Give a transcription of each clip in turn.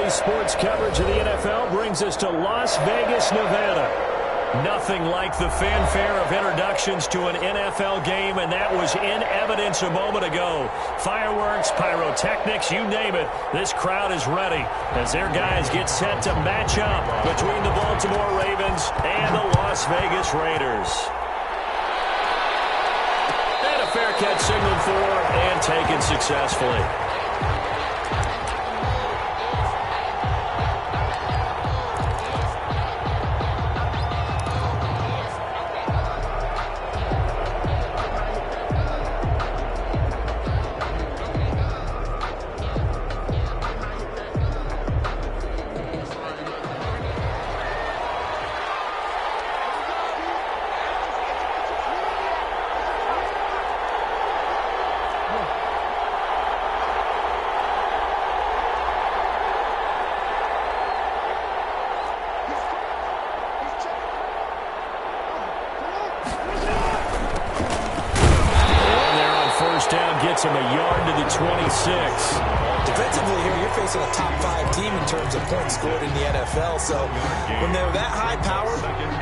Today's sports coverage of the NFL brings us to Las Vegas, Nevada. Nothing like the fanfare of introductions to an NFL game, and that was in evidence a moment ago. Fireworks, pyrotechnics, you name it. This crowd is ready as their guys get set to match up between the Baltimore Ravens and the Las Vegas Raiders. And a fair catch signaled for and taken successfully. Gets him a yard to the 26. Defensively here, you're facing a top 5 team in terms of points scored in the NFL. So when they're that high powered,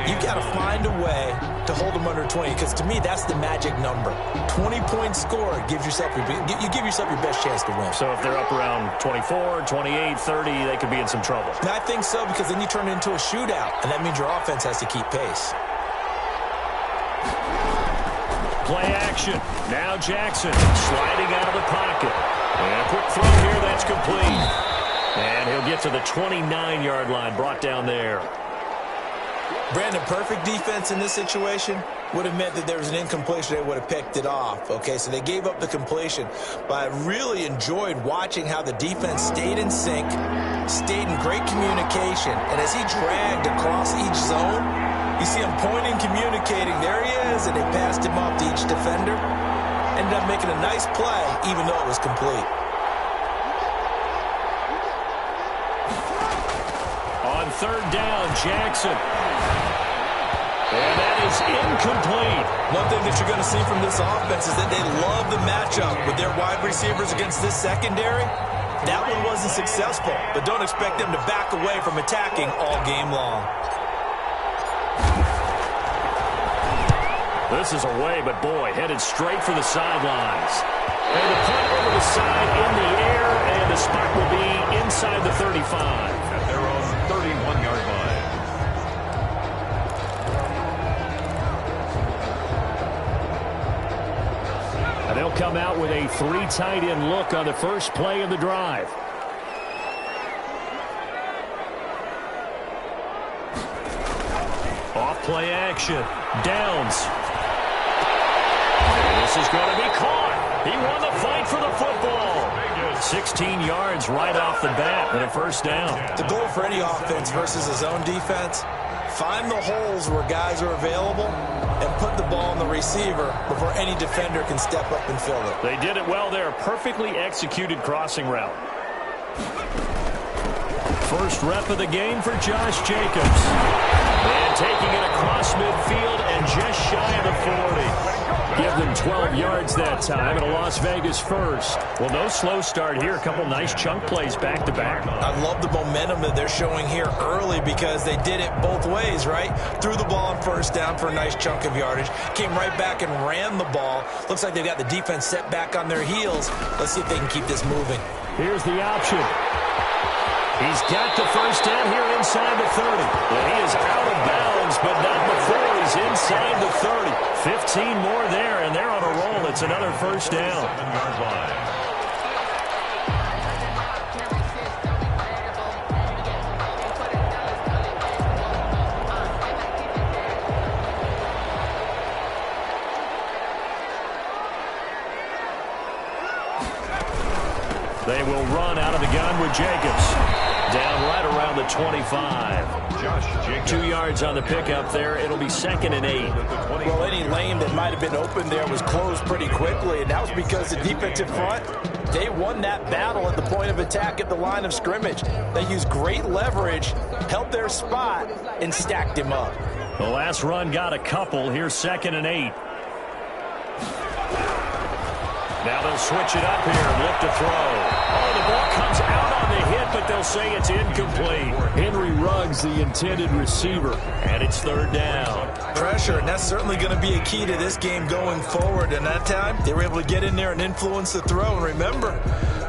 you've got to find a way to hold them under 20. Because to me, that's the magic number. 20 points scored gives yourself you give yourself your best chance to win. So if they're up around 24, 28, 30, they could be in some trouble. And I think so, because then you turn it into a shootout, and that means your offense has to keep pace. Play action. Now Jackson sliding out of the pocket. And a quick throw here, that's complete. And he'll get to the 29-yard line, brought down there. Brandon, perfect defense in this situation would have meant that there was an incompletion. They would have picked it off. Okay, so they gave up the completion. But I really enjoyed watching how the defense stayed in sync, stayed in great communication. And as he dragged across each zone, you see him pointing, communicating. There he is, and they passed him off to each defender. Ended up making a nice play, even though it was complete. On third down, Jackson. And that is incomplete. One thing that you're going to see from this offense is that they love the matchup with their wide receivers against this secondary. That one wasn't successful, but don't expect them to back away from attacking all game long. This is away, but boy, headed straight for the sidelines. And the punt over the side in the air, and the spot will be inside the 35. At their own 31-yard line. And they'll come out with a 3 tight end look on the first play of the drive. Off play action. Downs. This is going to be caught. He won the fight for the football. 16 yards right off the bat and a first down. The goal for any offense versus a zone defense, find the holes where guys are available and put the ball on the receiver before any defender can step up and fill it. They did it well there. Perfectly executed crossing route. First rep of the game for Josh Jacobs. And taking it across midfield and just shy of the 40. Give them 12 yards that time, and a Las Vegas first. Well, no slow start here. A couple nice chunk plays back-to-back. I love the momentum that they're showing here early because they did it both ways, right? Threw the ball on first down for a nice chunk of yardage. Came right back and ran the ball. Looks like they've got the defense set back on their heels. Let's see if they can keep this moving. Here's the option. He's got the first down here inside the 30. And he is out of bounds, but not before he's inside the 30. 15 more there, and they're on a roll. It's another first down. 7-yard line. They will run out of the gun with Jacobs. Down right around the 25. Josh Jacobs. 2 yards on the pickup there. It'll be 2nd and 8. Well, any lane that might have been open there was closed pretty quickly, and that was because the defensive front, they won that battle at the point of attack at the line of scrimmage. They used great leverage, held their spot, and stacked him up. The last run got a couple. Here's 2nd and 8. Now they'll switch it up here and look to throw. Oh, the ball comes out on the hit, but they'll say it's incomplete. Henry Ruggs, the intended receiver. And it's third down. Pressure, and that's certainly going to be a key to this game going forward. And that time, they were able to get in there and influence the throw. And remember,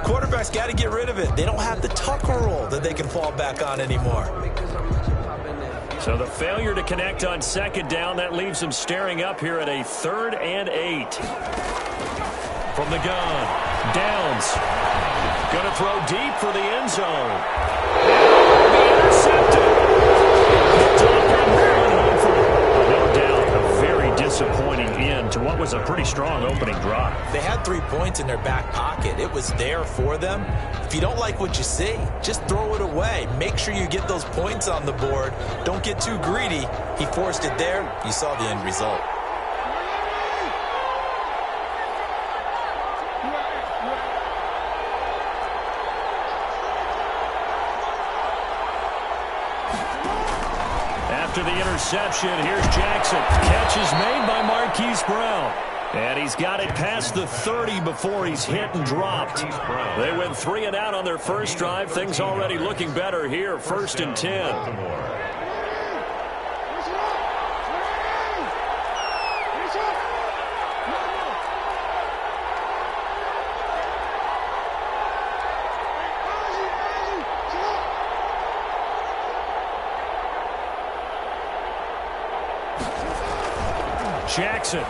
quarterbacks got to get rid of it. They don't have the Tucker roll that they can fall back on anymore. So the failure to connect on second down, that leaves them staring up here at a 3rd and 8. From the gun, Downs. Going to throw deep for the end zone. And be intercepted. No doubt, a very disappointing end to what was a pretty strong opening drive. They had 3 points in their back pocket. It was there for them. If you don't like what you see, just throw it away. Make sure you get those points on the board. Don't get too greedy. He forced it there. You saw the end result. After the interception, here's Jackson. Catch is made by Marquise Brown. And he's got it past the 30 before he's hit and dropped. They went 3 and out on their first drive. Things already looking better here. 1st and 10. Jackson.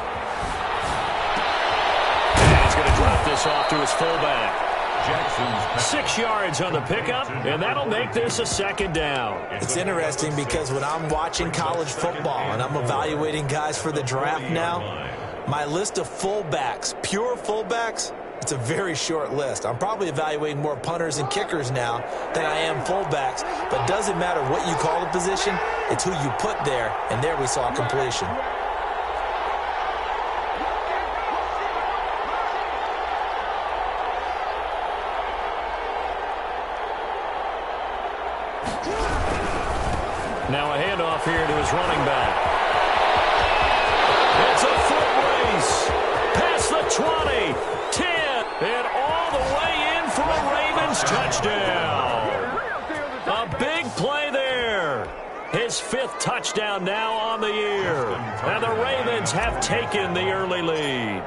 And he's going to drop this off to his fullback. 6 yards on the pickup, and that'll make this a 2nd down. It's interesting because when I'm watching college football and I'm evaluating guys for the draft now, my list of fullbacks, pure fullbacks, it's a very short list. I'm probably evaluating more punters and kickers now than I am fullbacks, but it doesn't matter what you call the position, it's who you put there, and there we saw completion. Now a handoff here to his running back. It's a foot race. Past the 20, 10, and all the way in for a Ravens touchdown. A big play there. His 5th touchdown now on the year. And the Ravens have taken the early lead.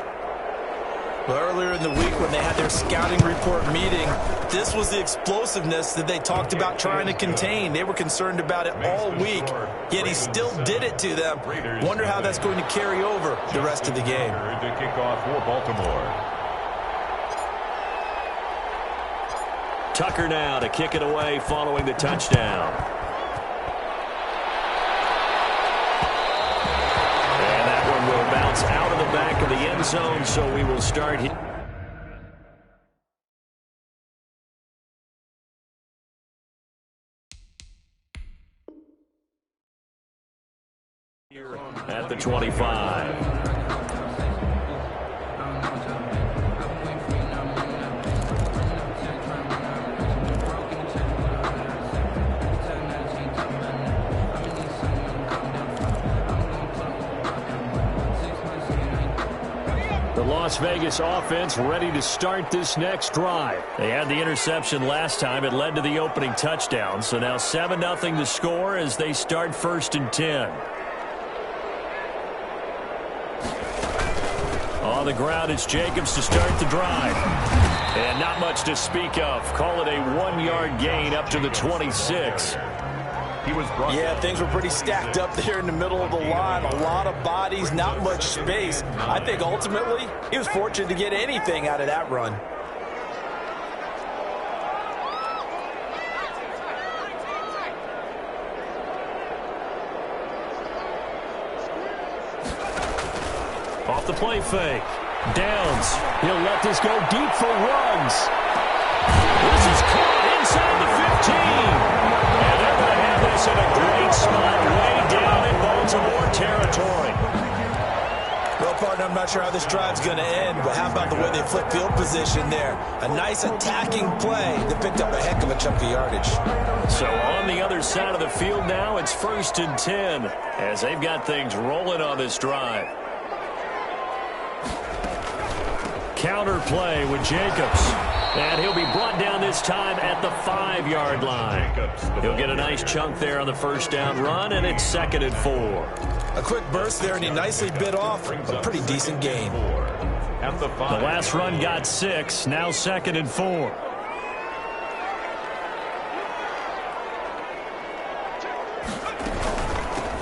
Well, earlier in the week when they had their scouting report meeting, this was the explosiveness that they talked about trying to contain. They were concerned about it all week, yet he still did it to them. Wonder how that's going to carry over the rest of the game. To kick off for Baltimore. Tucker now to kick it away following the touchdown. And that one will bounce out of the back of the end zone, so we will start here. At the 25. The Las Vegas offense ready to start this next drive. They had the interception last time. It led to the opening touchdown. So now 7-0 to score as they start 1st and 10. On the ground, it's Jacobs to start the drive. And not much to speak of. Call it a 1-yard gain up to the 26. Yeah, things were pretty stacked up there in the middle of the line. A lot of bodies, not much space. I think ultimately he was fortunate to get anything out of that run. Off the play fake. Downs. He'll let this go deep for Ruggs. This is caught inside the 15. And they're going to have this in a great spot way down in Baltimore territory. Well, partner, I'm not sure how this drive's going to end, but how about the way they flip field position there? A nice attacking play that picked up a heck of a chunk of yardage. So on the other side of the field now, it's 1st and 10 as they've got things rolling on this drive. Counter play with Jacobs. And he'll be brought down this time at the 5-yard line. He'll get a nice chunk there on the first down run, and it's 2nd and 4. A quick burst there, and he nicely bit off a pretty decent gain. At the last run got 6, now 2nd and 4.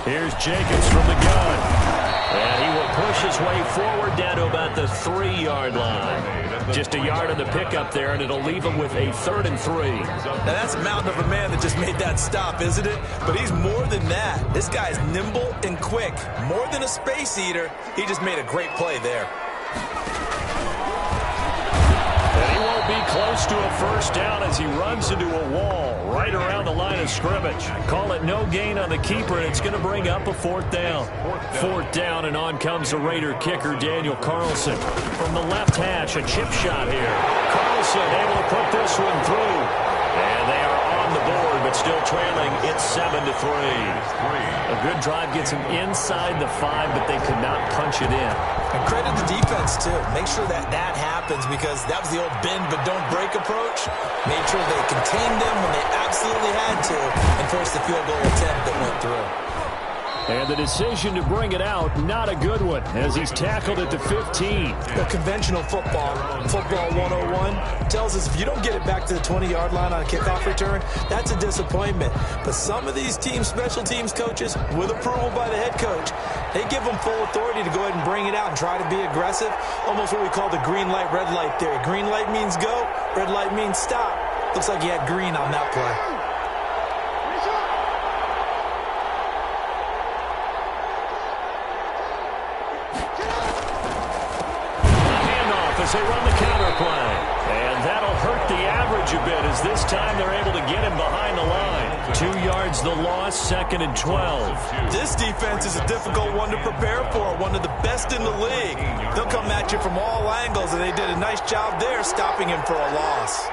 Here's Jacobs from the gun. And he will push his way forward down to about the 3-yard line. Just a yard on the pickup there, and it'll leave him with a 3rd and 3. Now, that's a mountain of a man that just made that stop, isn't it? But he's more than that. This guy's nimble and quick. More than a space eater, he just made a great play there. And he won't be close to a first down as he runs into a wall right around the line of scrimmage. Call it no gain on the keeper, and it's going to bring up a 4th down. 4th down, and on comes the Raider kicker, Daniel Carlson. From the left hash, a chip shot here. Carlson able to put this one through. And they are on the board, but still trailing. It's 7-3. A good drive gets him inside the 5, but they could not punch it in. And credit the defense, too. Make sure that happens, because that was the old bend but don't break approach. Made sure they contained them when they absolutely had to and forced the field goal attempt that went through. And the decision to bring it out, not a good one, as he's tackled at the 15. Well, conventional football 101, tells us if you don't get it back to the 20-yard line on a kickoff return, that's a disappointment. But some of these special teams coaches, with approval by the head coach, they give them full authority to go ahead and bring it out and try to be aggressive. Almost what we call the green light, red light theory. Green light means go, red light means stop. Looks like he had green on that play. As they run the counter play. And that'll hurt the average a bit, as this time they're able to get him behind the line. 2 yards the loss, 2nd and 12. This defense is a difficult one to prepare for, one of the best in the league. They'll come at you from all angles, and they did a nice job there stopping him for a loss.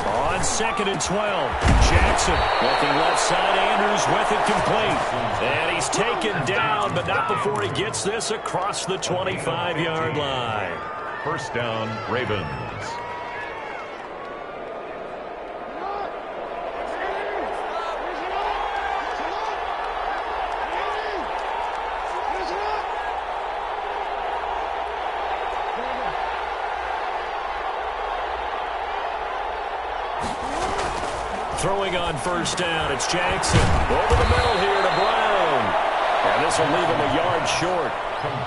On 2nd and 12, Jackson looking left side. Andrews with it complete. And he's taken down, but not before he gets this across the 25-yard line. First down, Ravens. Throwing on first down, it's Jackson. Over the middle here to Brown. And this will leave him a yard short.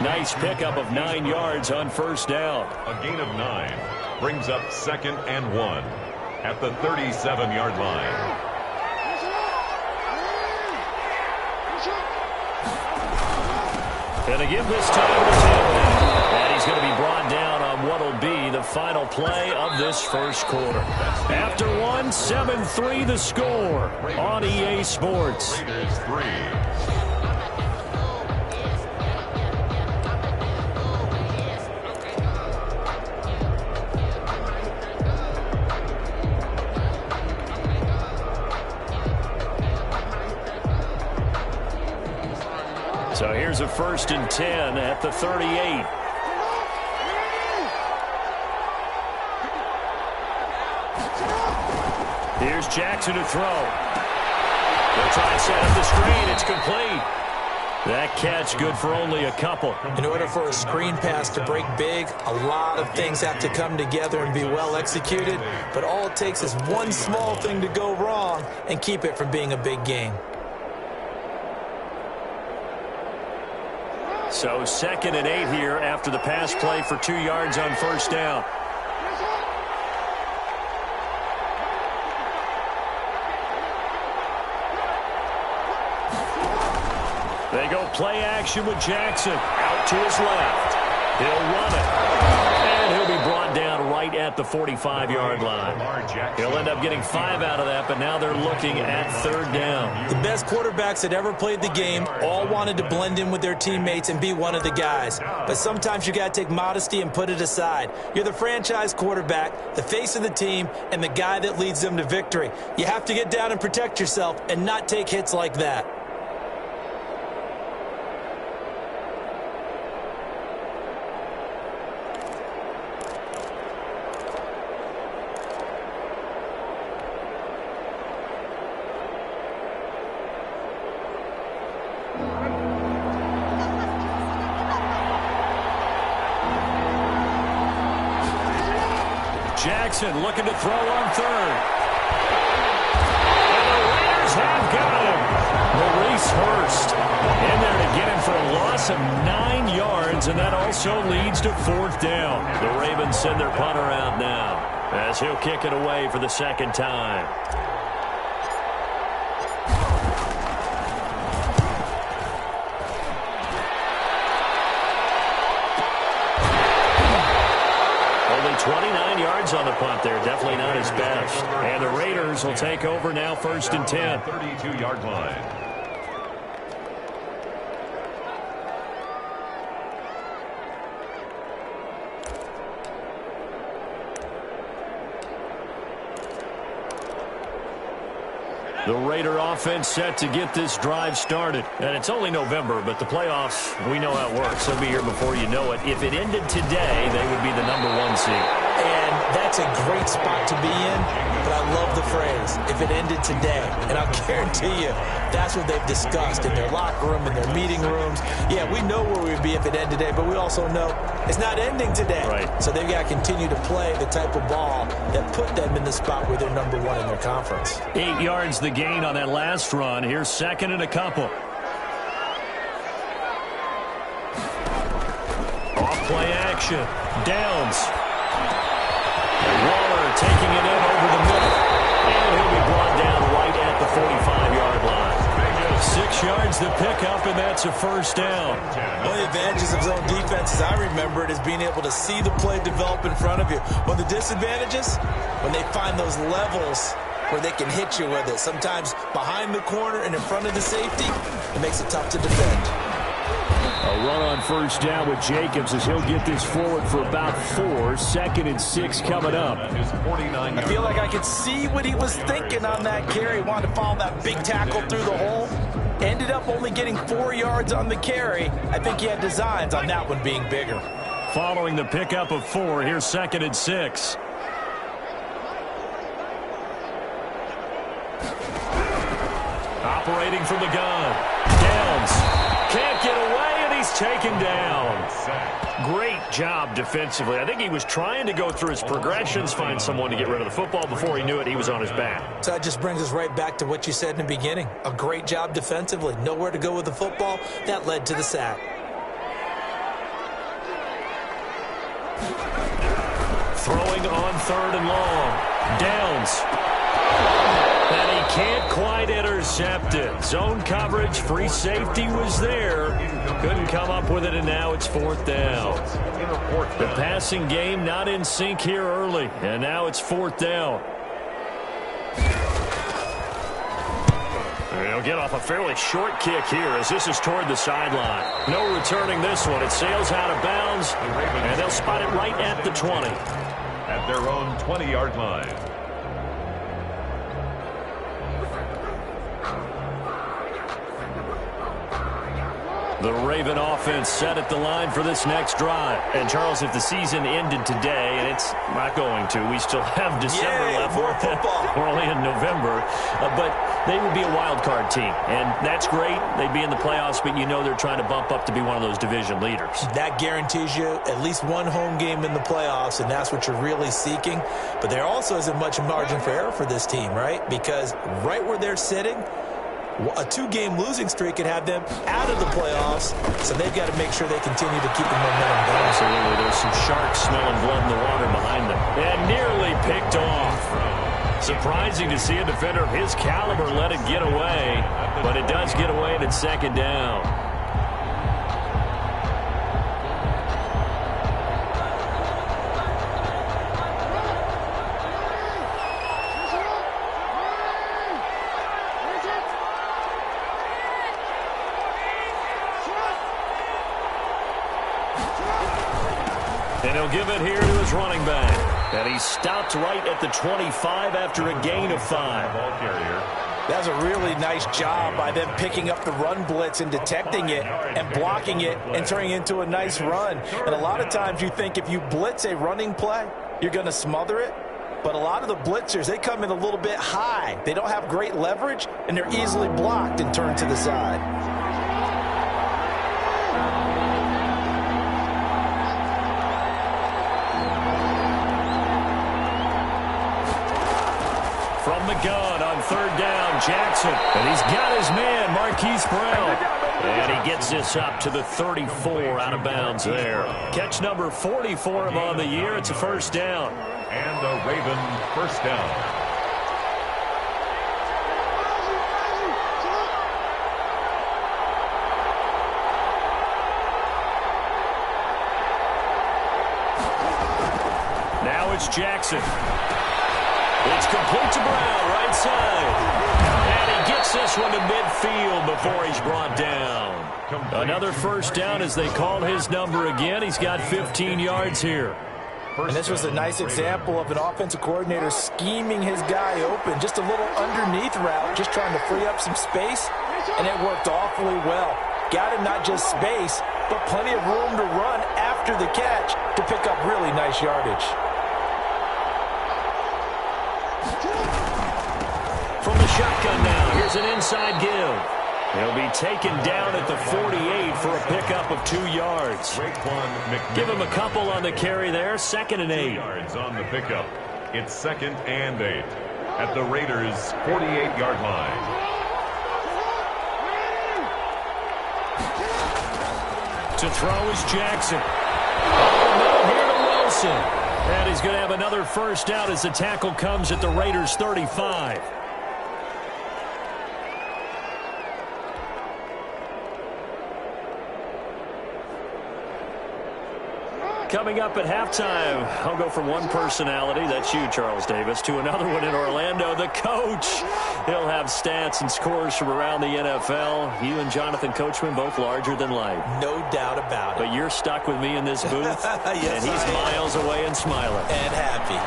Nice pickup of 9 yards on first down. A gain of 9 brings up 2nd and 1 at the 37-yard line. And to give this time to Tampa. And he's going to be brought down on what will be the final play of this first quarter. After one, 7-3 the score on EA Sports. Raiders 3. So here's a 1st and 10 at the 38. Here's Jackson to throw. They'll try and set up the screen. It's complete. That catch good for only a couple. In order for a screen pass to break big, a lot of things have to come together and be well executed. But all it takes is one small thing to go wrong and keep it from being a big game. So 2nd and 8 here after the pass play for 2 yards on first down. They go play action with Jackson. Out to his left. He'll run it. And he'll be brought down right at the 45-yard line. He'll end up getting 5 out of that, but now they're looking at 3rd down. The best quarterbacks that ever played the game all wanted to blend in with their teammates and be one of the guys. But sometimes you got to take modesty and put it aside. You're the franchise quarterback, the face of the team, and the guy that leads them to victory. You have to get down and protect yourself and not take hits like that. Jackson looking to throw on third. And the Raiders have got him. Maurice Hurst in there to get him for a loss of 9 yards, and that also leads to 4th down. The Ravens send their punter out now as he'll kick it away for the second time. Only 29 yards on the punt there. Definitely not his best. And the Raiders will take over now, 1st and 10. 32-yard line. The Raider offense set to get this drive started. And it's only November, but the playoffs, we know how it works. They'll be here before you know it. If it ended today, they would be the #1 seed. And that's a great spot to be in, but I love the phrase, if it ended today. And I'll guarantee you, that's what they've discussed in their locker room, in their meeting rooms. Yeah, we know where we'd be if it ended today, but we also know it's not ending today. Right. So they've got to continue to play the type of ball that put them in the spot where they're #1 in their conference. 8 yards the gain on that last run. Here's 2nd and a couple. Off play action. Downs. Waller taking it in over the middle. And he'll be brought down right at the 45-yard line. 6 yards the pickup, and that's a 1st down. One of the advantages of zone defense, as I remember it, is being able to see the play develop in front of you. One of the disadvantages, when they find those levels where they can hit you with it. Sometimes behind the corner and in front of the safety, it makes it tough to defend. A run on 1st down with Jacobs as he'll get this forward for about 4. 2nd and 6 coming up. I feel like I could see what he was thinking on that carry. Wanted to follow that big tackle through the hole. Ended up only getting 4 yards on the carry. I think he had designs on that one being bigger. Following the pickup of 4, here's 2nd and 6. Operating from the gun. Downs. Can't get away, and he's taken down. Great job defensively. I think he was trying to go through his progressions, find someone to get rid of the football. Before he knew it, he was on his back. So that just brings us right back to what you said in the beginning. A great job defensively. Nowhere to go with the football. That led to the sack. Throwing on 3rd and long. Downs. And he can't quite intercept it. Zone coverage, free safety was there. Couldn't come up with it, and now it's 4th down. The passing game not in sync here early, and now it's 4th down. They'll get off a fairly short kick here as this is toward the sideline. No returning this one. It sails out of bounds, and they'll spot it right at the 20. At their own 20-yard line. The Raven offense set at the line for this next drive. And, Charles, if the season ended today, and it's not going to, we still have December left. More football. We're only in November. But they would be a wild card team. And that's great. They'd be in the playoffs, but you know they're trying to bump up to be one of those division leaders. That guarantees you at least one home game in the playoffs, and that's what you're really seeking. But there also isn't much margin for error for this team, right? Because right where they're sitting, a 2-game losing streak could have them out of the playoffs, so they've got to make sure they continue to keep the momentum going. Absolutely. There's some sharks smelling blood in the water behind them. And nearly picked off. Surprising to see a defender of his caliber let it get away, but it does get away, and it's 2nd down. And he'll give it here to his running back. And he stopped right at the 25 after a gain of 5. That's a really nice job by them picking up the run blitz and detecting it and blocking it and turning it into a nice run. And a lot of times you think if you blitz a running play, you're going to smother it. But a lot of the blitzers, they come in a little bit high. They don't have great leverage, and they're easily blocked and turned to the side. the gun on third down. Jackson. And he's got his man, Marquise Brown. And he gets this up to the 34 out of bounds there. Catch number 40 for him on the year. It's a first down. And a Raven first down. Now it's Jackson. It's complete to Brown, right side. And he gets this one to midfield before he's brought down. Another first down as they called his number again. He's got 15 yards here. And this was a nice example of an offensive coordinator scheming his guy open. Just a little underneath route, just trying to free up some space, and it worked awfully well. Got him not just space, but plenty of room to run after the catch to pick up really nice yardage. From the shotgun now, here's an inside give. He'll be taken down at the 48 for a pickup of 2 yards. Give him a couple on the carry there. 2nd and 8. 2 yards on the pickup. It's 2nd and 8 at the Raiders' 48-yard line. To throw is Jackson. Oh, no, here to Wilson. And he's going to have another first down as the tackle comes at the Raiders' 35. Coming up at halftime, I'll go from one personality, that's you, Charles Davis, to another one in Orlando, the coach. He'll have stats and scores from around the NFL. You and Jonathan Coachman, both larger than life. No doubt about it. But you're stuck with me in this booth, yes, and he's miles away and smiling. And happy.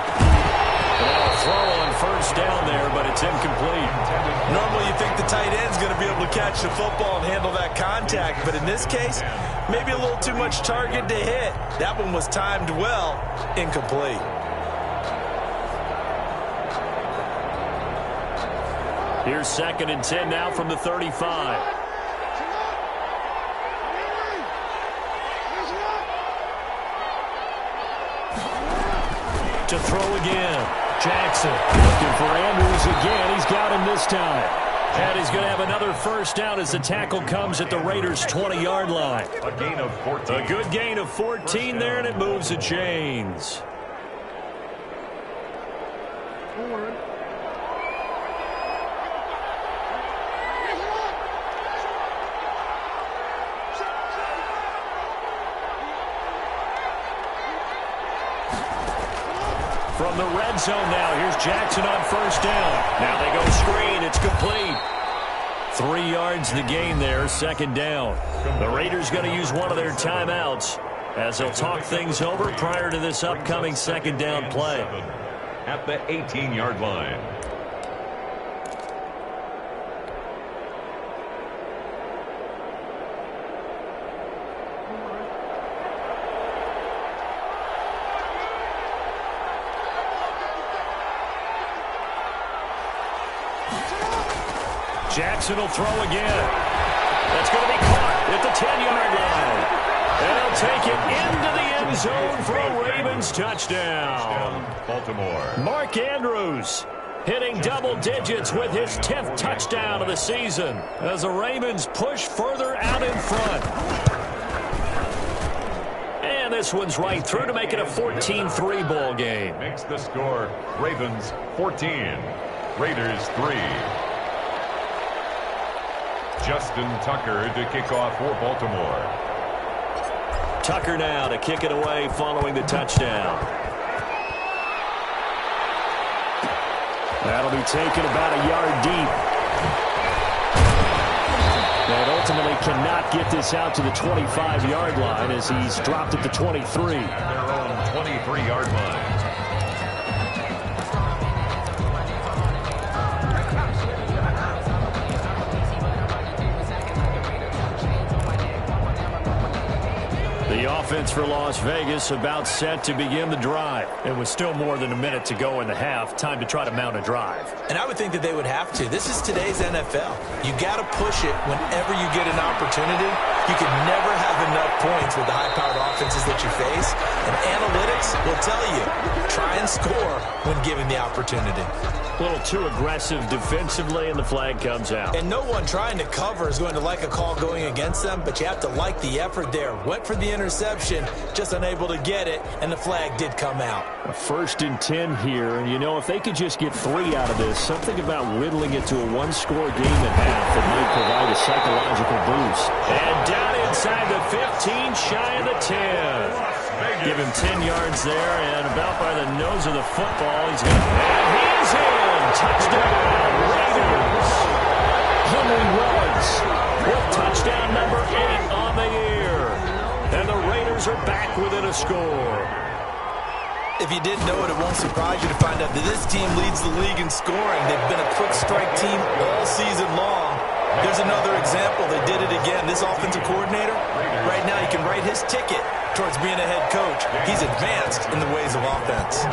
Now a throw on first down there, but it's incomplete. Normally you think the tight end's going to be able to catch the football and handle that contact, but in this case, maybe a little too much target to hit. That one was timed well, incomplete. Here's 2nd and 10 now from the 35. To throw again. Jackson looking for Andrews again. He's got him this time. And he's going to have another first down as the tackle comes at the Raiders' 20-yard line. A gain of 14. A good gain of 14 there, and it moves the chains. From the red zone now, here's Jackson on first down. Now they go screen, it's complete. 3 yards the gain there, 2nd down. The Raiders going to use one of their timeouts as they'll talk things over prior to this upcoming 2nd down play. At the 18-yard line. Jackson will throw again. That's going to be caught at the 10-yard line. And he'll take it into the end zone for a Ravens touchdown. Baltimore. Mark Andrews hitting double digits with his 10th touchdown of the season as the Ravens push further out in front. And this one's right through to make it a 14-3 ball game. Makes the score Ravens 14, Raiders 3. Justin Tucker to kick off for Baltimore. Tucker now to kick it away following the touchdown. That'll be taken about a yard deep. And ultimately cannot get this out to the 25-yard line as he's dropped at the 23. Their own 23-yard line. The offense for Las Vegas about set to begin the drive. It was still more than a minute to go in the half. Time to try to mount a drive. And I would think that they would have to. This is today's NFL. You got to push it whenever you get an opportunity. You can never have enough points with the high-powered offenses that you face, and analytics will tell you, try and score when given the opportunity. A little too aggressive defensively, and the flag comes out. And no one trying to cover is going to like a call going against them, but you have to like the effort there. Went for the interception, just unable to get it, and the flag did come out. A 1st and 10 here, and you know, if they could just get 3 out of this, something about whittling it to a one-score game at half that might provide a psychological boost. And down inside the 15, shy of the 10. Give him 10 yards there, and about by the nose of the football, he's going to... And he's in! Touchdown, Raiders! Henry Ruggs with touchdown number 8 on the year. And the Raiders are back within a score. If you didn't know it, it won't surprise you to find out that this team leads the league in scoring. They've been a quick strike team all season long. There's another example. They did it again. This offensive coordinator, right now he can write his ticket towards being a head coach. He's advanced in the ways of offense.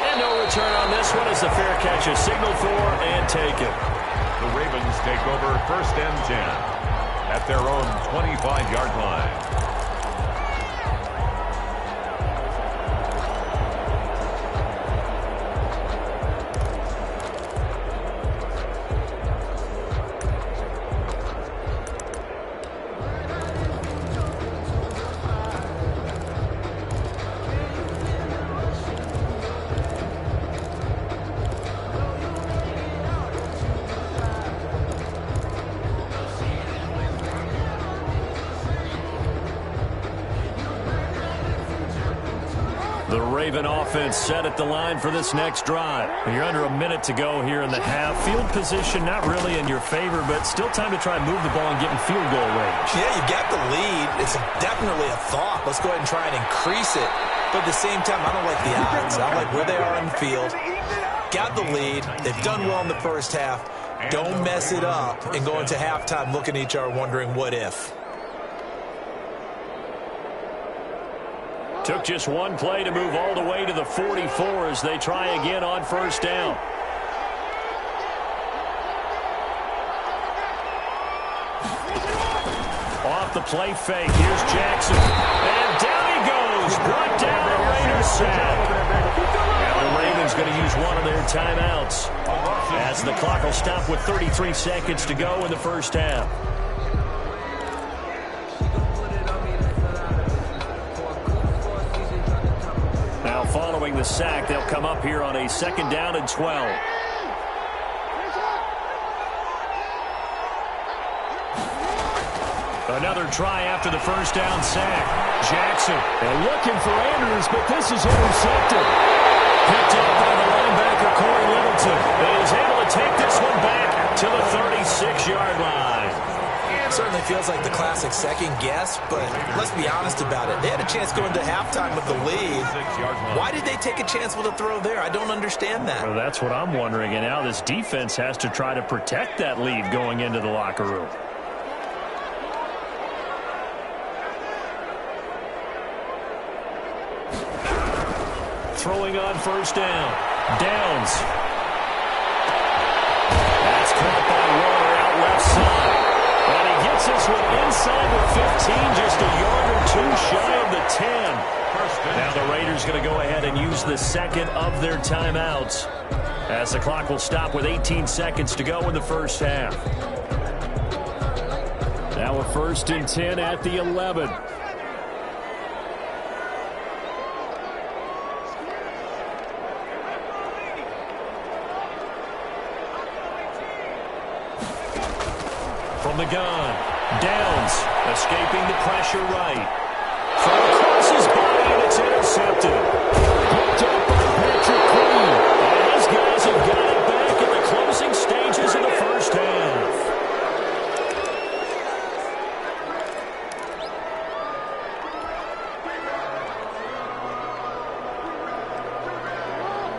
And no return on this one as the fair catch is signaled for and taken. The Ravens take over 1st and 10 at their own 25-yard line. The Raven offense set at the line for this next drive. You're under a minute to go here in the half. Field position not really in your favor, but still time to try and move the ball and get in field goal range. Yeah, you got the lead. It's definitely a thought. Let's go ahead and try and increase it. But at the same time, I don't like the odds. I like where they are on the field. Got the lead. They've done well in the first half. Don't mess it up and go into halftime looking at each other wondering what if. Took just one play to move all the way to the 44 as they try again on 1st down. Off the play fake. Here's Jackson. And down he goes. Brought down the Raiders sack. And the Ravens going to use one of their timeouts as the clock will stop with 33 seconds to go in the first half. Now following the sack, they'll come up here on a 2nd down and 12. Another try after the first down sack. Jackson. They're looking for Andrews, but this is intercepted. Picked up by the linebacker, Corey Littleton. And he's able to take this one back to the 36-yard line. Certainly feels like the classic second guess, but let's be honest about it. They had a chance going to halftime with the lead. Why did they take a chance with a throw there? I don't understand that. Well, that's what I'm wondering. And now this defense has to try to protect that lead going into the locker room. Throwing on 1st down. Downs. That's caught by Waller out left side. And he gets this one inside the 15, just a yard or two shy of the 10. Now the Raiders going to go ahead and use the 2nd of their timeouts as the clock will stop with 18 seconds to go in the first half. Now a 1st and 10 at the 11. From the gun, Downs escaping the pressure right. From across his body, and it's intercepted. Picked up by Patrick Queen. And his guys have got it back in the closing stages of the first half.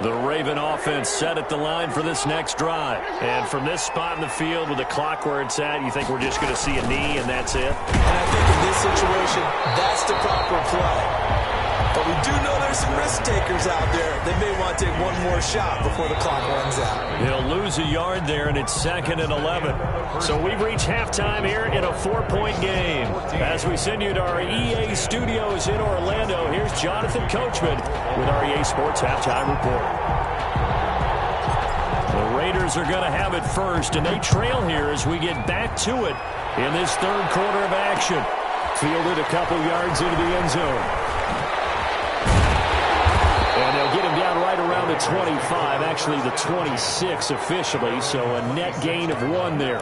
The Raven offense set at the line for this next drive. And from this spot in the field with the clock where it's at, you think we're just going to see a knee and that's it? And I think in this situation, that's the proper play. But we do know there's some risk takers out there. They may want to take one more shot before the clock runs out. He'll lose a yard there, and it's 2nd and 11. So we've reached halftime here in a 4-point game. As we send you to our EA studios in Orlando, here's Jonathan Coachman with our EA Sports Halftime Report. The Raiders are going to have it first, and they trail here as we get back to it in this third quarter of action. Fielded a couple yards into the end zone. And they'll get him down right around the 25, actually the 26 officially, so a net gain of 1 there.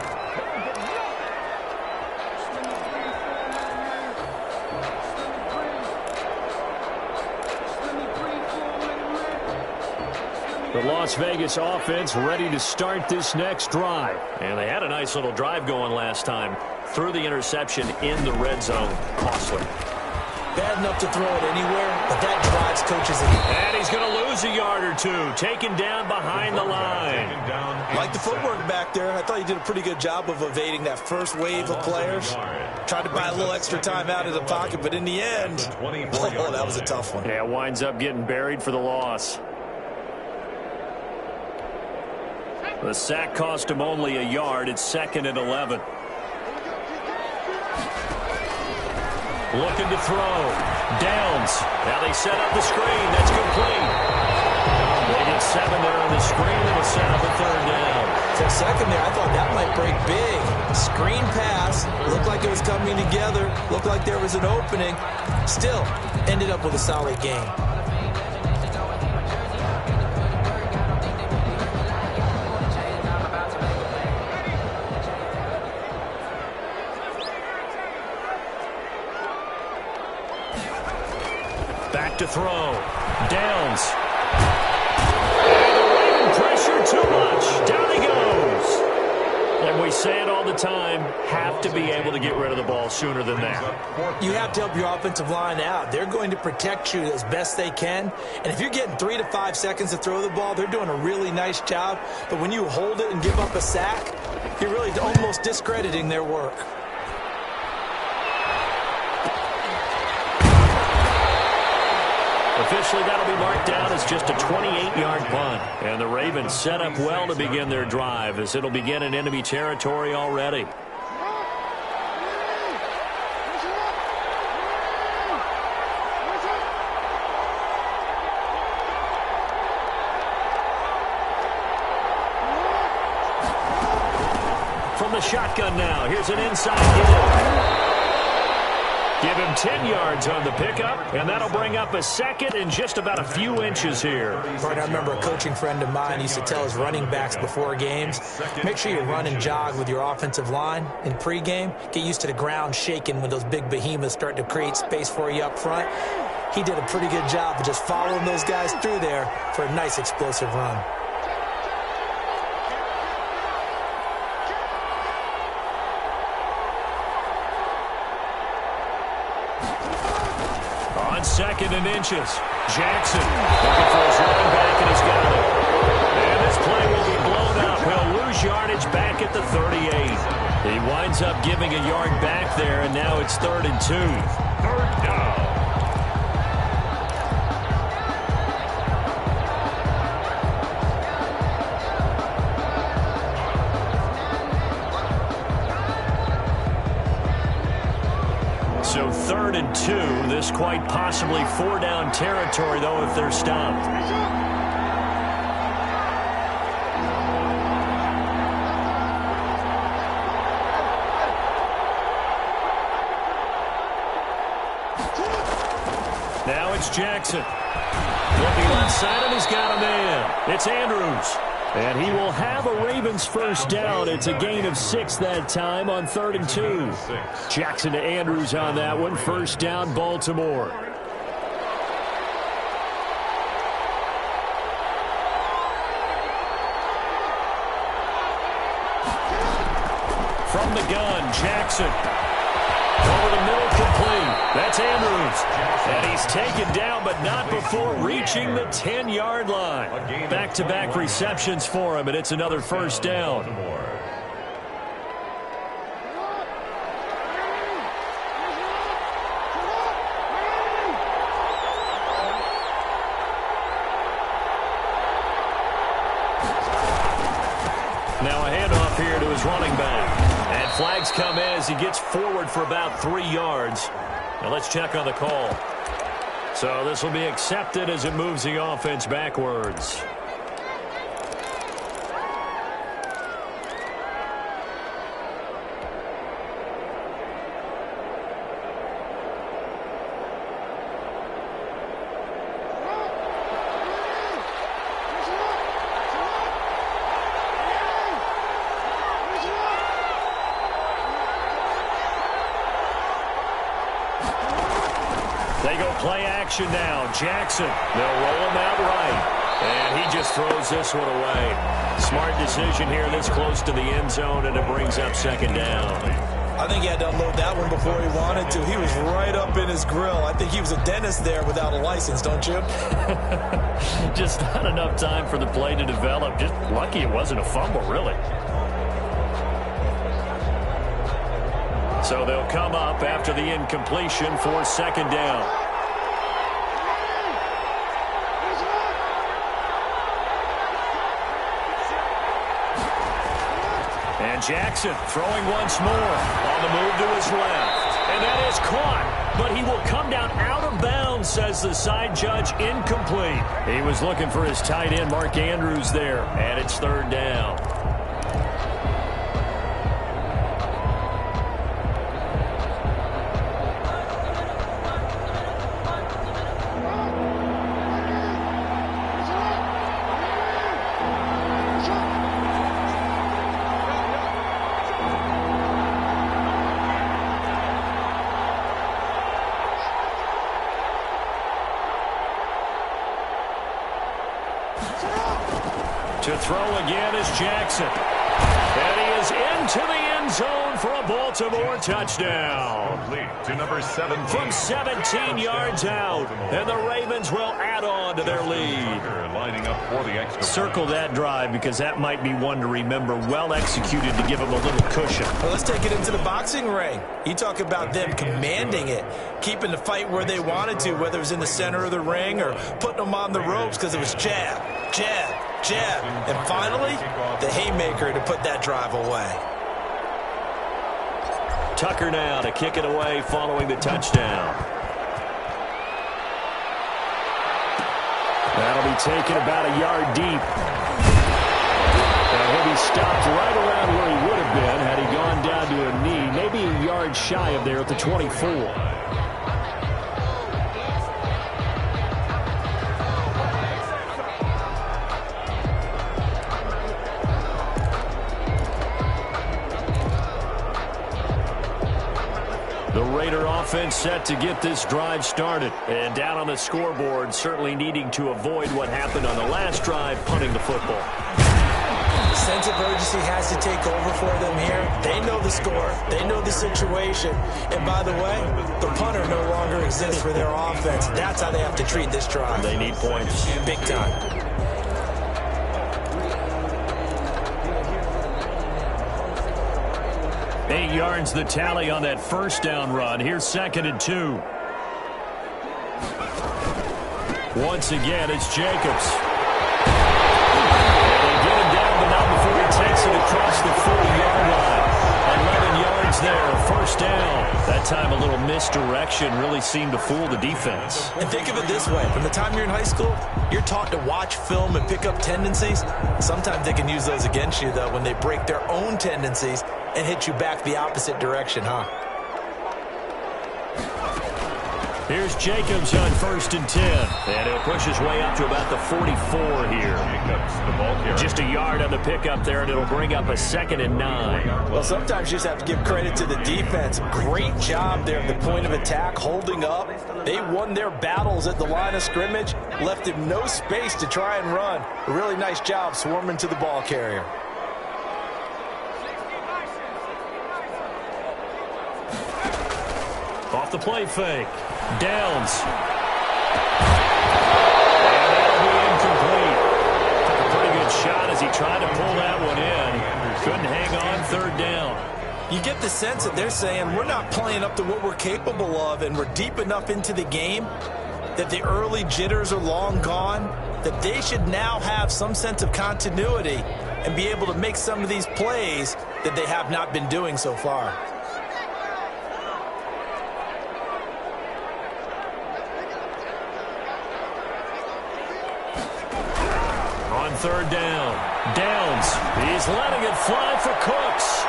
The Las Vegas offense ready to start this next drive. And they had a nice little drive going last time. Threw the interception in the red zone. Costly. Bad enough to throw it anywhere, but that drives coaches in. And he's going to lose a yard or two. Taken down behind the line. Like the footwork back there, I thought he did a pretty good job of evading that first wave of players. Tried to buy a little extra time out of the pocket, but in the end, oh, that was a tough one. Yeah, winds up getting buried for the loss. The sack cost him only a yard. It's 2nd and 11. Looking to throw. Downs. Now they set up the screen. That's complete. They get 7 there on the screen. It'll set up a 3rd down. For a second there, I thought that might break big. Screen pass. Looked like it was coming together. Looked like there was an opening. Still, ended up with a solid game. Back to throw. Downs. And pressure too much. Down he goes. And we say it all the time, have to be able to get rid of the ball sooner than that. You have to help your offensive line out. They're going to protect you as best they can. And if you're getting 3 to 5 seconds to throw the ball, they're doing a really nice job. But when you hold it and give up a sack, you're really almost discrediting their work. Officially, that'll be marked down as just a 28-yard punt. And the Ravens set up well to begin their drive as it'll begin in enemy territory already. From the shotgun now, here's an inside give. Give him 10 yards on the pickup, and that'll bring up a 2nd and just about a few inches here. Right, I remember a coaching friend of mine used to tell his running backs before games, make sure you run and jog with your offensive line in pregame. Get used to the ground shaking when those big behemoths start to create space for you up front. He did a pretty good job of just following those guys through there for a nice explosive run. On 2nd and inches, Jackson looking for his running back, and he's got it. And this play will be blown up. He'll lose yardage back at the 38. He winds up giving a yard back there, and now it's 3rd and 2. 3rd down. So 3rd and 2. This quite possibly 4-down territory, though, if they're stopped. Now it's Jackson. Looking left side, and he's got a man. It's Andrews. And he will have a Ravens first down. It's a gain of 6 that time on 3rd and 2. Jackson to Andrews on that one. First down, Baltimore. From the gun, Jackson. Over the middle, complete. That's Andrews. And he's taken down, but not before reaching the 10-yard line. Back-to-back receptions for him, and it's another first down. flags come in as he gets forward for about 3 yards. Now let's check on the call. So this will be accepted as it moves the offense backwards. They go play action now. Jackson, they'll roll him out right. And he just throws this one away. Smart decision here this close to the end zone, and it brings up second down. I think he had to unload that one before he wanted to. He was right up in his grill. I think he was a dentist there without a license, don't you? Just not enough time for the play to develop. Just lucky it wasn't a fumble, really. So they'll come up after the incompletion for second down. And Jackson throwing once more on the move to his left. And that is caught, but he will come down out of bounds, says the side judge, incomplete. He was looking for his tight end, Mark Andrews, there, and it's third down. To throw again is Jackson. And he is into the end zone for a Baltimore touchdown. Complete to number 17. From 17 yards out. And the Ravens will add on to their lead. Lining up for the extra. Circle that drive because that might be one to remember. Well executed to give him a little cushion. Well, let's take it into the boxing ring. You talk about them commanding it, keeping the fight where they wanted to, whether it was in the center of the ring or putting them on the ropes because it was jab, jab, jab. And finally, the haymaker to put that drive away. Tucker now to kick it away following the touchdown. That'll be taken about a yard deep. And he'll be stopped right around where he would have been had he gone down to a knee, maybe a yard shy of there at the 24. The Raider offense set to get this drive started. And down on the scoreboard, certainly needing to avoid what happened on the last drive, punting the football. Sense of urgency has to take over for them here. They know the score. They know the situation. And by the way, the punter no longer exists for their offense. That's how they have to treat this drive. They need points. Big time. Eight yards the tally on that first down run. Here's 2nd and 2. Once again, it's Jacobs. And they get him down, but not before he takes it across the 40-yard line. 11 yards there, first down. That time a little misdirection really seemed to fool the defense. And think of it this way. From the time you're in high school, you're taught to watch film and pick up tendencies. Sometimes they can use those against you, though, when they break their own tendencies and hit you back the opposite direction, huh? Here's Jacobs on 1st and 10. And he'll push his way up to about the 44 here. Jacobs, the ball carrier. Just a yard on the pickup there, and it'll bring up a 2nd and 9. Well, sometimes you just have to give credit to the defense. Great job there at the point of attack, holding up. They won their battles at the line of scrimmage, left him no space to try and run. A really nice job swarming to the ball carrier. Off the play fake. Downs. And that'll be incomplete. Took a pretty good shot as he tried to pull that one in. Couldn't hang on, 3rd down. You get the sense that they're saying we're not playing up to what we're capable of, and we're deep enough into the game that the early jitters are long gone, that they should now have some sense of continuity and be able to make some of these plays that they have not been doing so far. On third down, Downs. He's letting it fly for Cooks.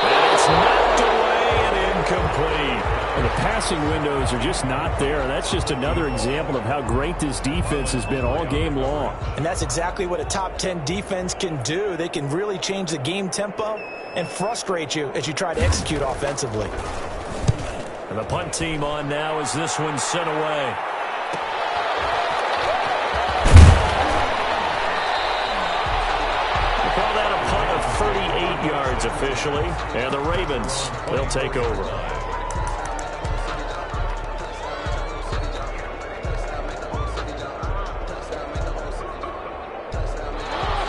And it's knocked away and incomplete. Well, the passing windows are just not there. That's just another example of how great this defense has been all game long. And that's exactly what a top 10 defense can do. They can really change the game tempo and frustrate you as you try to execute offensively. And the punt team on now as this one's sent away. We'll call that a punt of 38 yards officially. And the Ravens, they'll take over.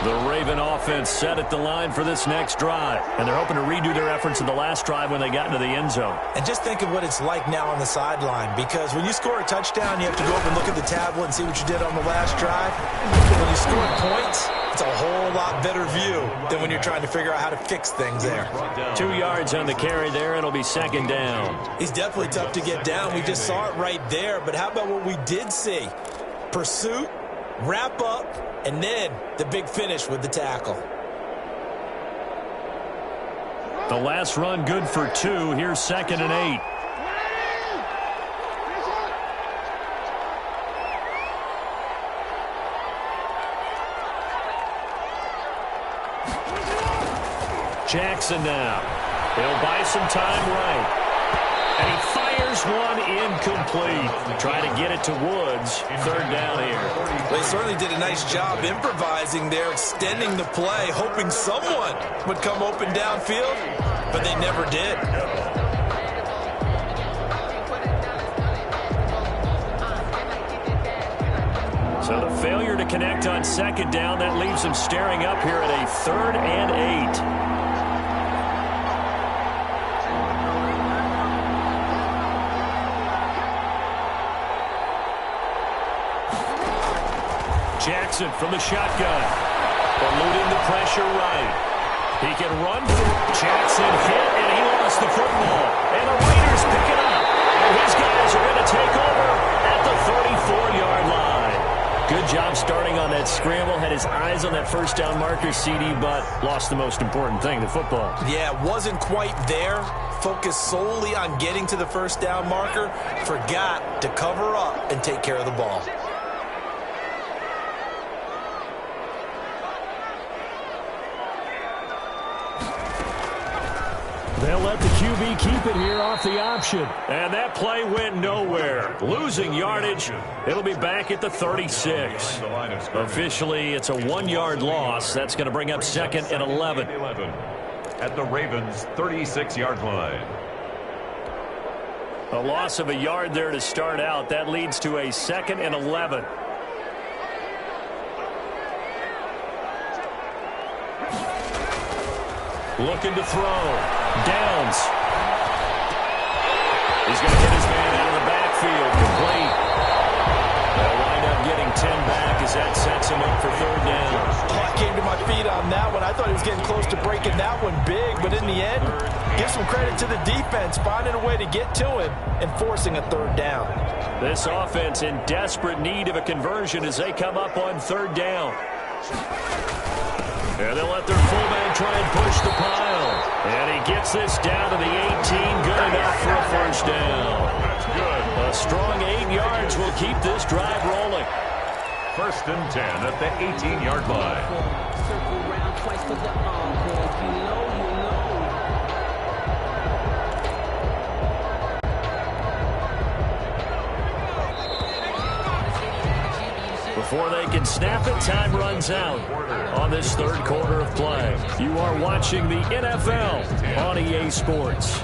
The Raven offense set at the line for this next drive. And they're hoping to redo their efforts in the last drive when they got into the end zone. And just think of what it's like now on the sideline, because when you score a touchdown, you have to go up and look at the tablet and see what you did on the last drive. When you score points, it's a whole lot better view than when you're trying to figure out how to fix things there. 2 yards on the carry there. It'll be second down. He's definitely tough to get down. We just saw it right there. But how about what we did see? Pursuit, wrap up, and then the big finish with the tackle. The last run good for 2. Here's 2nd and 8. Jackson now. He'll buy some time right. And he fires one incomplete. Try to get it to Woods. Third down here. They certainly did a nice job improvising there, extending the play, hoping someone would come open downfield, but they never did. So the failure to connect on second down, that leaves them staring up here at a 3rd and 8. Jackson from the shotgun. Eluding the pressure right. He can run. Jackson hit, and he lost the football. And the Raiders pick it up. And his guys are going to take over at the 34-yard line. Good job starting on that scramble. Had his eyes on that first down marker, CD, but lost the most important thing, the football. Yeah, wasn't quite there. Focused solely on getting to the first down marker. Forgot to cover up and take care of the ball. They'll let the QB keep it here off the option. And that play went nowhere. Losing yardage. It'll be back at the 36. Officially, it's a 1-yard loss. That's going to bring up 2nd and 11. At the Ravens' 36-yard line. A loss of a yard there to start out. That leads to a 2nd and 11. Looking to throw. Downs. He's going to get his man out of the backfield. Complete. They'll wind up getting 10 back as that sets him up for 3rd down. I came to my feet on that one. I thought he was getting close to breaking that one big, but in the end, give some credit to the defense, finding a way to get to him and forcing a 3rd down. This offense in desperate need of a conversion as they come up on 3rd down. And they'll let their fullback try and push the pile. And he gets this down to the 18. Good enough for a first down. That's good. A strong 8 yards will keep this drive rolling. 1st and 10 at the 18-yard line. Circle round twice for the encore. You know. Before they can snap it, time runs out on this 3rd quarter of play. You are watching the NFL on EA Sports.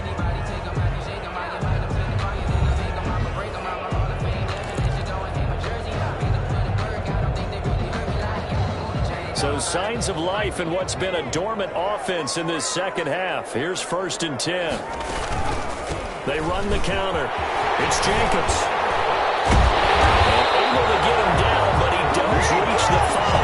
So signs of life in what's been a dormant offense in this second half. Here's 1st and 10. They run the counter. It's Jacobs. Able to get him down, but he does reach the 5.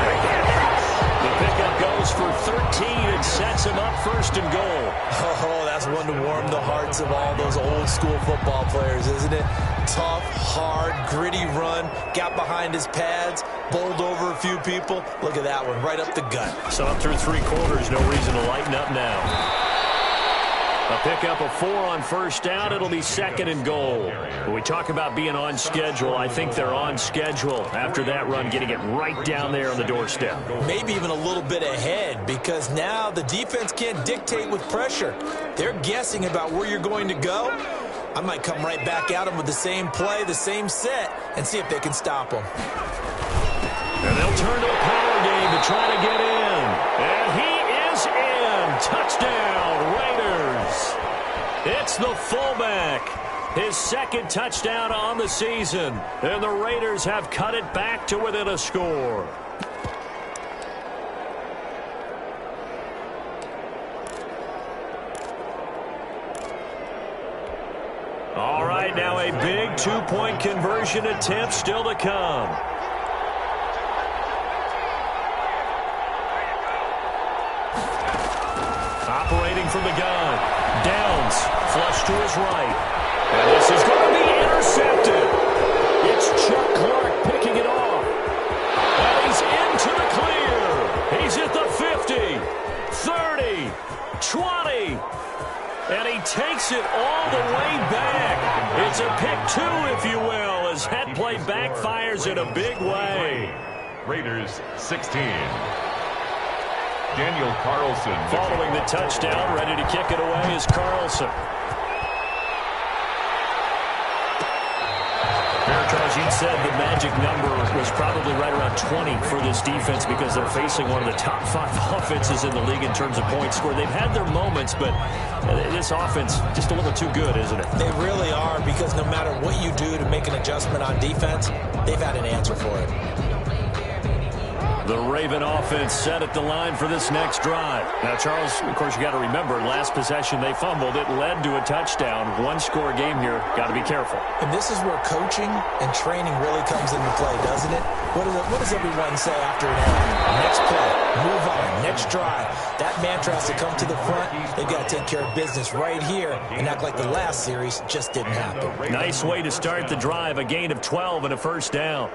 The pickup goes for 13 and sets him up first and goal. Oh, that's one to warm the hearts of all those old-school football players, isn't it? Tough, hard, gritty run, got behind his pads, bowled over a few people. Look at that one, right up the gut. So up through 3 quarters, no reason to lighten up now. A pickup of 4 on first down. It'll be second and goal. When we talk about being on schedule, I think they're on schedule after that run, getting it right down there on the doorstep. Maybe even a little bit ahead, because now the defense can't dictate with pressure. They're guessing about where you're going to go. I might come right back at them with the same play, the same set, and see if they can stop them. And they'll turn to a power game to try to get in. And he is in. Touchdown, Raiders. It's the fullback. His second touchdown on the season. And the Raiders have cut it back to within a score. All right, now a big 2-point conversion attempt still to come. Operating from the gun. Downs, flush to his right. And this is going to be intercepted. It's Chuck Clark picking it off. And he's into the clear. He's at the 50, 30, 20. And he takes it all the way back. It's a pick 2, if you will, as that play backfires in a big way. Raiders 16. Daniel Carlson. Following the touchdown, ready to kick it away is Carlson. Charles, you said the magic number was probably right around 20 for this defense because they're facing one of the top 5 offenses in the league in terms of points scored. They've had their moments, but this offense just a little too good, isn't it? They really are, because no matter what you do to make an adjustment on defense, they've had an answer for it. The Raven offense set at the line for this next drive. Now, Charles, of course, you got to remember, last possession they fumbled. It led to a touchdown. 1-score game here. Got to be careful. And this is where coaching and training really comes into play, doesn't it? What does everyone say after an end? Next play, move on, next drive. That mantra has to come to the front. They've got to take care of business right here and act like the last series just didn't happen. Nice way to start the drive. A gain of 12 and a first down.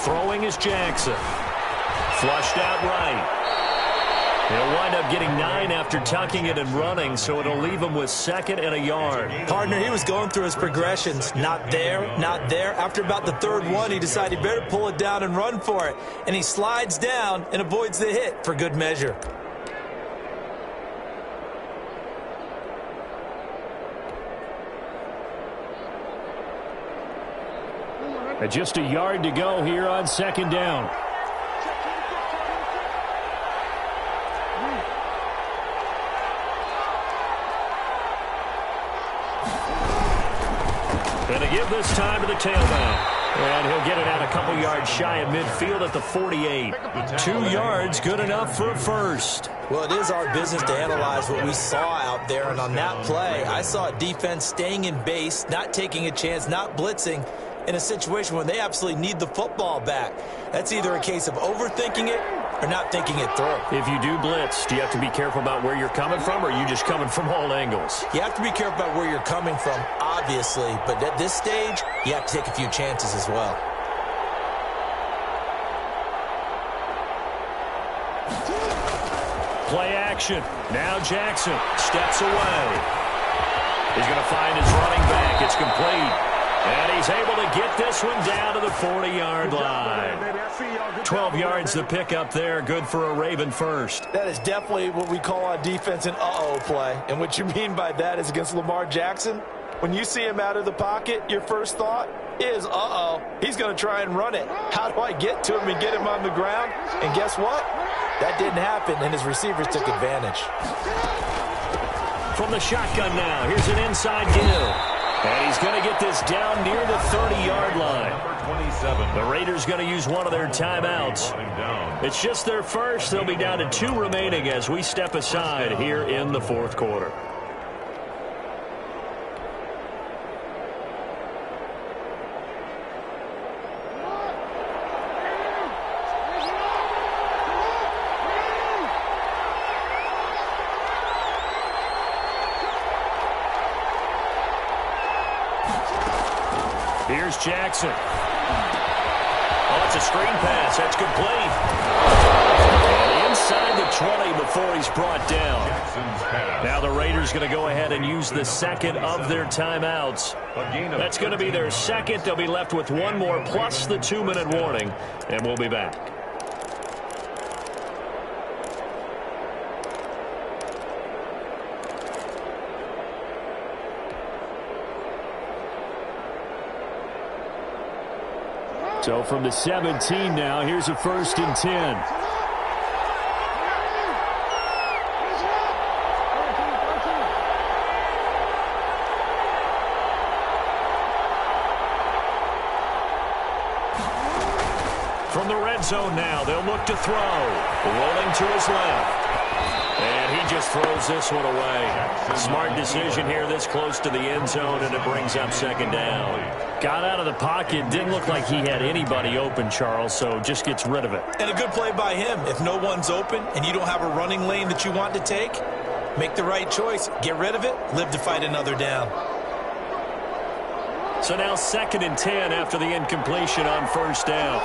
Throwing is Jackson. Flushed out right. He'll wind up getting 9 after tucking it and running, so it'll leave him with 2nd and a yard. Partner, he was going through his progressions. Not there, not there. After about the 3rd one, he decided he better pull it down and run for it. And he slides down and avoids the hit for good measure. Just a yard to go here on 2nd down. Going to give this time to the tailback. And he'll get it out a couple yards shy of midfield at the 48. 2 yards, good enough for a first. Well, it is our business to analyze what we saw out there. And on that play, I saw a defense staying in base, not taking a chance, not blitzing, in a situation where they absolutely need the football back. That's either a case of overthinking it or not thinking it through. If you do blitz, do you have to be careful about where you're coming from, or are you just coming from all angles? You have to be careful about where you're coming from, obviously, but at this stage, you have to take a few chances as well. Play action. Now Jackson steps away. He's going to find his running back. It's complete. And he's able to get this one down to the 40-yard line. 12 yards to pick up there. Good for a Raven first. That is definitely what we call on defense an uh-oh play. And what you mean by that is against Lamar Jackson, when you see him out of the pocket, your first thought is, uh-oh, he's going to try and run it. How do I get to him and get him on the ground? And guess what? That didn't happen, and his receivers took advantage. From the shotgun now, here's an inside give. And he's going to get this down near the 30-yard line. 27. The Raiders going to use one of their timeouts. It's just their first. They'll be down to 2 remaining as we step aside here in the fourth quarter. Here's Jackson. Oh, it's a screen pass. That's complete. And inside the 20 before he's brought down. Now the Raiders going to go ahead and use the second of their timeouts. That's going to be their second. They'll be left with one more plus the 2-minute warning, and we'll be back. So from the 17 now, here's a 1st and 10. From the red zone now, they'll look to throw. Rolling to his left. And he just throws this one away. Smart decision here this close to the end zone, and it brings up 2nd down. Got out of the pocket. Didn't look like he had anybody open, Charles, so just gets rid of it. And a good play by him. If no one's open and you don't have a running lane that you want to take, make the right choice. Get rid of it. Live to fight another down. So now 2nd and 10 after the incompletion on 1st down.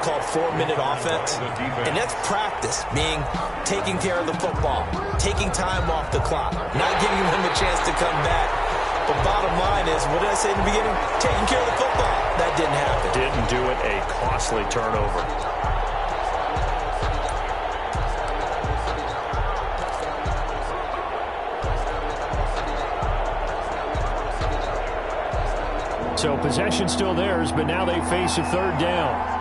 Called 4-minute offense, and that's practice, meaning taking care of the football, taking time off the clock, not giving them a chance to come back. But bottom line is, what did I say in the beginning? Taking care of the football. That didn't happen. Didn't do it. A costly turnover. So possession still theirs, but now they face a 3rd down.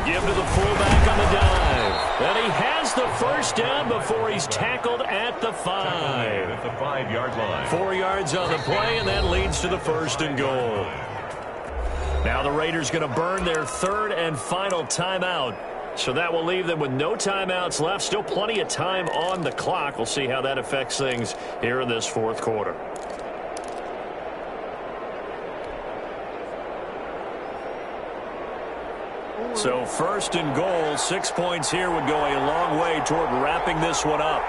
Give to the fullback on the dive. And he has the 1st down before he's tackled at the 5. At the 5-yard line. 4 yards on the play, and that leads to the 1st and goal. Now the Raiders going to burn their 3rd and final timeout. So that will leave them with no timeouts left. Still plenty of time on the clock. We'll see how that affects things here in this 4th quarter. So 1st and goal, 6 points here would go a long way toward wrapping this one up.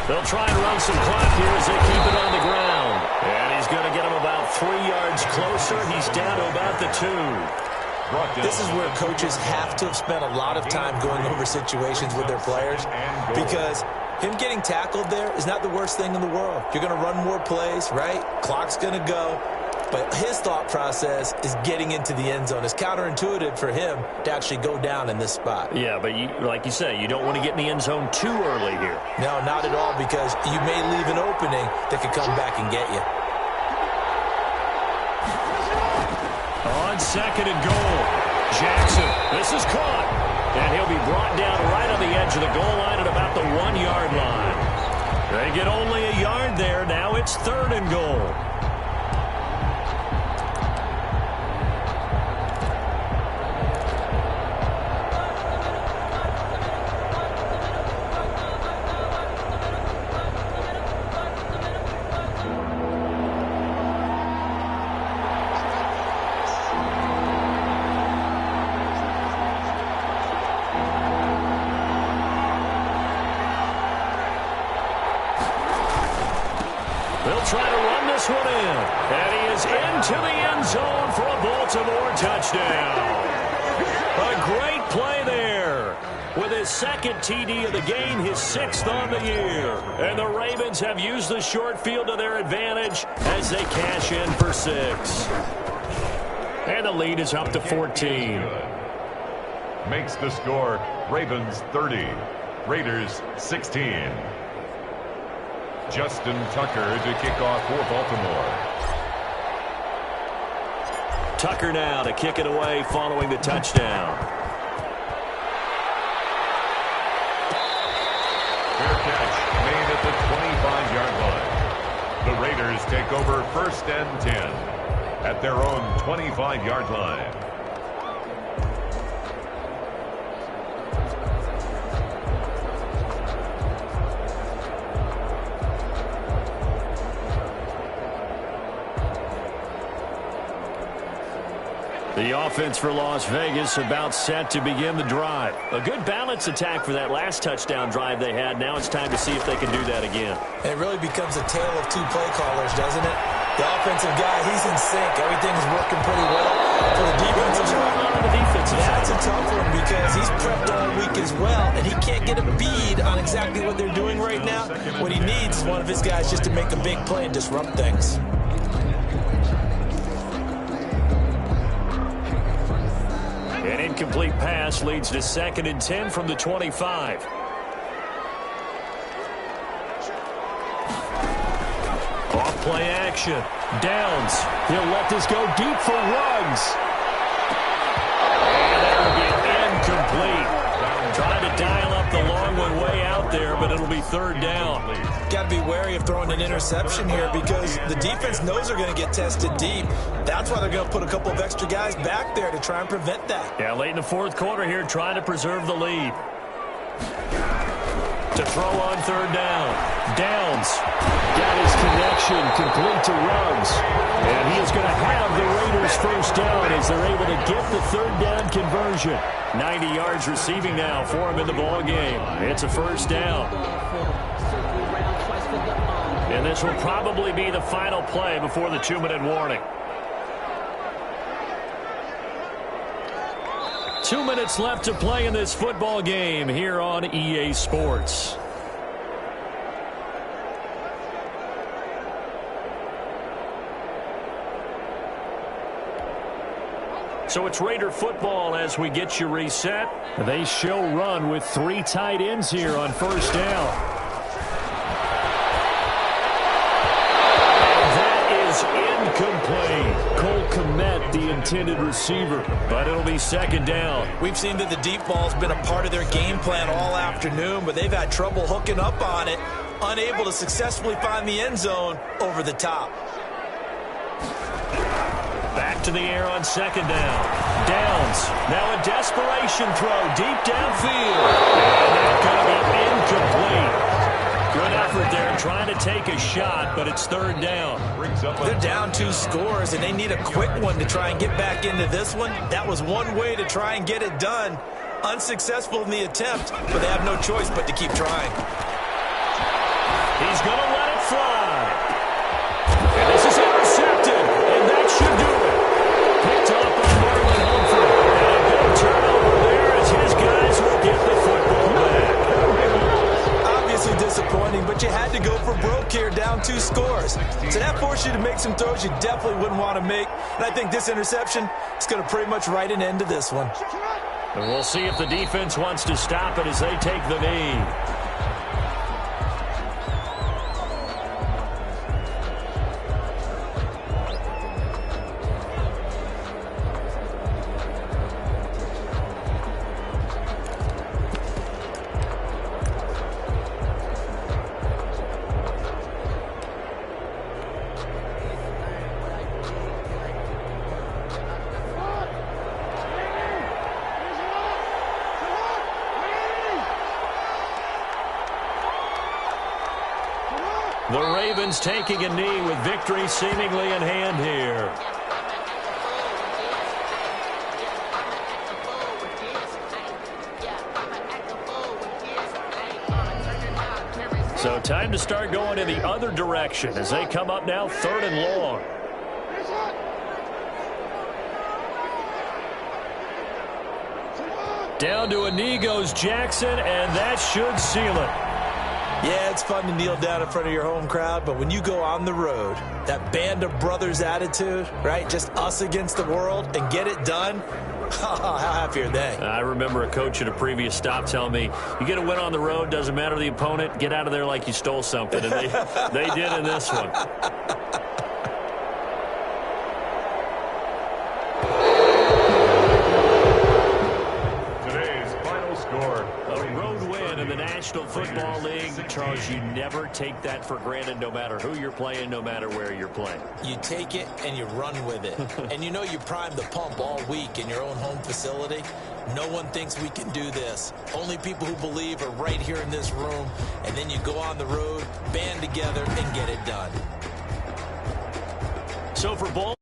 They'll try and run some clock here as they keep it on the ground. And he's going to get him about 3 yards closer. He's down to about the 2. This is where coaches have to have spent a lot of time going over situations with their players, because him getting tackled there is not the worst thing in the world. You're going to run more plays, right? Clock's going to go. But his thought process is getting into the end zone. It's counterintuitive for him to actually go down in this spot. Yeah, but like you say, you don't want to get in the end zone too early here. No, not at all, because you may leave an opening that could come back and get you. On 2nd and goal, Jackson. This is caught. And he'll be brought down right on the edge of the goal line at about the 1-yard line. They get only a yard there. Now it's 3rd and goal. They'll try to run this one in. And he is into the end zone for a Baltimore touchdown. A great play there. with his second TD of the game, his 6th on the year. And the Ravens have used the short field to their advantage as they cash in for 6. And the lead is up to 14. Makes the score Ravens 30, Raiders 16. Justin Tucker to kick off for Baltimore. Tucker now to kick it away following the touchdown. Fair catch made at the 25-yard line. The Raiders take over 1st and 10 at their own 25-yard line. The offense for Las Vegas about set to begin the drive. A good balance attack for that last touchdown drive they had. Now it's time to see if they can do that again. It really becomes a tale of 2 play callers, doesn't it? The offensive guy, he's in sync. Everything's working pretty well. For the defensive side, that's a tough one because he's prepped all week as well, and he can't get a bead on exactly what they're doing right now. What he needs is one of his guys just to make a big play and disrupt things. An incomplete pass leads to 2nd and 10 from the 25. Off play action. Downs. He'll let this go deep for Ruggs. And that will be incomplete. Trying to dial up the long one way out there, but it'll be 3rd down. Got to be wary of throwing an interception here because the defense knows they're going to get tested deep. That's why they're going to put a couple of extra guys back there to try and prevent that. Yeah, late in the 4th quarter here, trying to preserve the lead. To throw on 3rd down. Downs got his connection complete to Ruggs. And he is going to have the Raiders 1st down as they're able to get the 3rd down conversion. 90 yards receiving now for him in the ball game. It's a 1st down. And this will probably be the final play before the 2-minute warning. 2 minutes left to play in this football game here on EA Sports. So it's Raider football as we get you reset. They show run with 3 tight ends here on 1st down. Incomplete. Cole Kmet, the intended receiver, but it'll be 2nd down. We've seen that the deep ball's been a part of their game plan all afternoon, but they've had trouble hooking up on it, unable to successfully find the end zone over the top. Back to the air on 2nd down. Downs. Now a desperation throw deep downfield. And that's going to be incomplete. Good effort there trying to take a shot, but it's 3rd down. They're down 2 scores, and they need a quick one to try and get back into this one. That was one way to try and get it done. Unsuccessful in the attempt, but they have no choice but to keep trying. He's going to let it fly. And this is intercepted, and that should do it. Picked up by Marlon Humphrey. And a big turnover there as his guys will get the football back. Obviously disappointing, but you had to go for broke here, down 2 scores. So that forced you to make some throws you definitely wouldn't want to make. And I think this interception is going to pretty much write an end to this one. And we'll see if the defense wants to stop it as they take the knee. The Ravens taking a knee with victory seemingly in hand here. So time to start going in the other direction as they come up now 3rd and long. Down to a knee goes Jackson, and that should seal it. Yeah, it's fun to kneel down in front of your home crowd, but when you go on the road, that band of brothers attitude, right, just us against the world, and get it done, how happy are they? I remember a coach at a previous stop telling me, you get a win on the road, doesn't matter the opponent, get out of there like you stole something, and they did in this one. National Football League, Charles, you never take that for granted no matter who you're playing, no matter where you're playing. You take it and you run with it. And you know you primed the pump all week in your own home facility. No one thinks we can do this. Only people who believe are right here in this room. And then you go on the road, band together, and get it done. So for Bull.